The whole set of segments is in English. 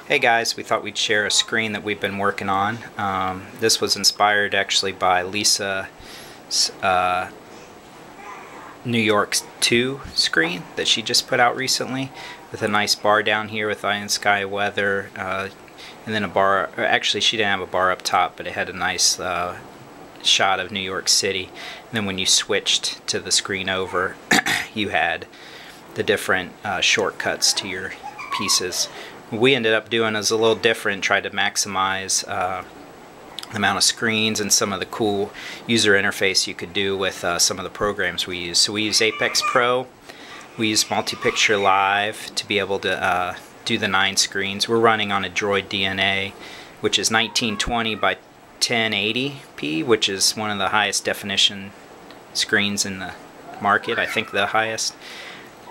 Hey guys, we thought we'd share a screen that we've been working on. This was inspired actually by Lisa's New York 2 screen that she just put out recently, with a nice bar down here with eye and sky weather, and then a bar. Actually, she didn't have a bar up top, but it had a nice shot of New York City. And then when you switched to the screen over, you had the different shortcuts to your pieces. What we ended up doing is a little different, tried to maximize the amount of screens and some of the cool user interface you could do with some of the programs we use. So we use Apex Pro, we use Multi-Picture Live to be able to do the 9 screens. We're running on a Droid DNA, which is 1920 by 1080p, which is one of the highest definition screens in the market, I think the highest.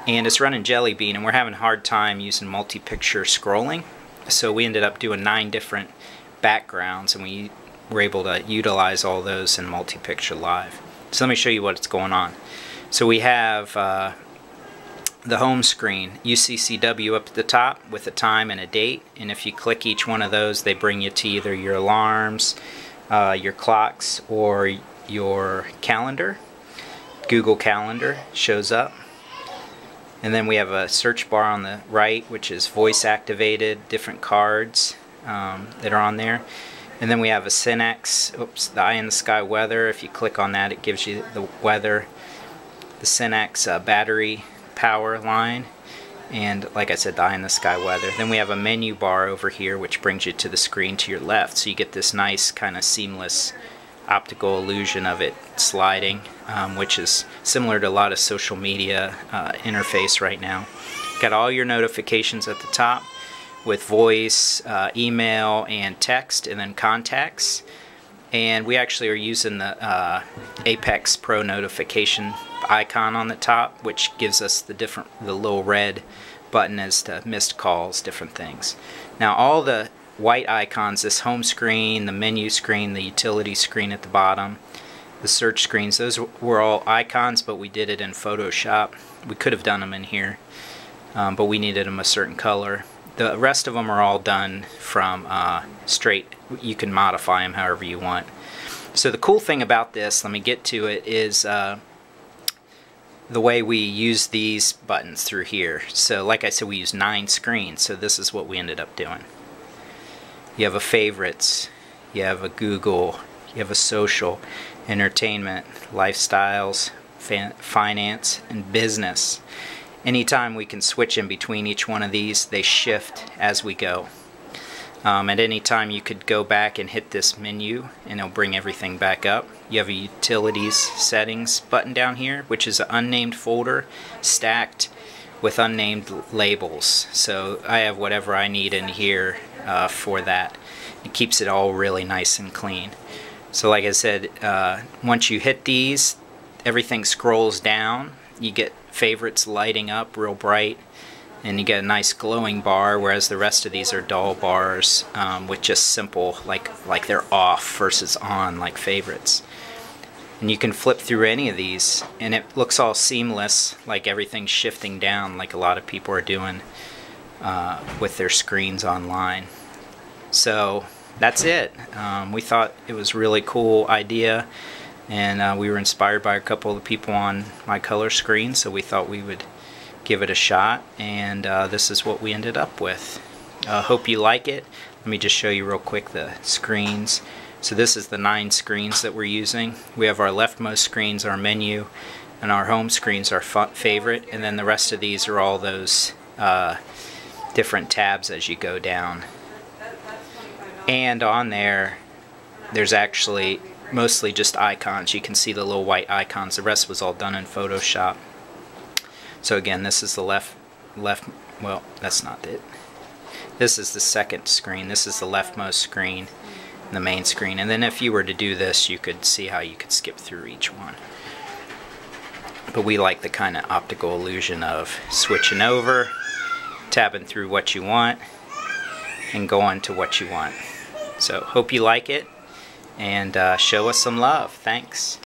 And it's running Jelly Bean, and we're having a hard time using multi-picture scrolling, so we ended up doing 9 different backgrounds, and we were able to utilize all those in Multi-Picture Live. So let me show you what's going on. So we have the home screen, UCCW up at the top with a time and a date, and if you click each one of those, they bring you to either your alarms, your clocks, or your calendar. Google Calendar shows up. And then we have a search bar on the right, which is voice activated, different cards that are on there. And then we have a Synex, the eye in the sky weather. If you click on that, it gives you the weather. The Synex battery power line. And like I said, the eye in the sky weather. Then we have a menu bar over here, which brings you to the screen to your left. So you get this nice kind of seamless optical illusion of it sliding, which is similar to a lot of social media interface right now. Got all your notifications at the top with voice, email, and text, and then contacts. And we actually are using the Apex Pro notification icon on the top, which gives us the little red button as to missed calls, different things. Now all the white icons, this home screen, the menu screen, the utility screen at the bottom, the search screens, those were all icons, but we did it in Photoshop. We could have done them in here, but we needed them a certain color. The rest of them are all done from straight. You can modify them however you want. So the cool thing about this, let me get to it, is the way we use these buttons through here. So like I said, we use 9 screens, so this is what we ended up doing. You have a favorites, you have a Google, you have a social, entertainment, lifestyles, finance, and business. Anytime we can switch in between each one of these, they shift as we go. At any time you could go back and hit this menu and it'll bring everything back up. You have a utilities settings button down here, which is an unnamed folder stacked with unnamed labels. So I have whatever I need in here for that. It keeps it all really nice and clean. So like I said, once you hit these, everything scrolls down. You get favorites lighting up real bright, and you get a nice glowing bar, whereas the rest of these are dull bars with just simple, like they're off versus on, like favorites. And you can flip through any of these and it looks all seamless, like everything's shifting down, like a lot of people are doing with their screens online. So that's it. We thought it was a really cool idea, and we were inspired by a couple of the people on my color screen, so we thought we would give it a shot, and this is what we ended up with. Hope you like it. Let me just show you real quick the screens. So this is the 9 screens that we're using. We have our leftmost screens, our menu, and our home screens, our favorite, and then the rest of these are all those different tabs as you go down. And on there, there's actually mostly just icons. You can see the little white icons. The rest was all done in Photoshop. So again, this is the left, well, that's not it. This is the second screen. This is the leftmost screen, the main screen. And then if you were to do this, you could see how you could skip through each one. But we like the kind of optical illusion of switching over, tabbing through what you want, and going to what you want. So hope you like it, and show us some love. Thanks.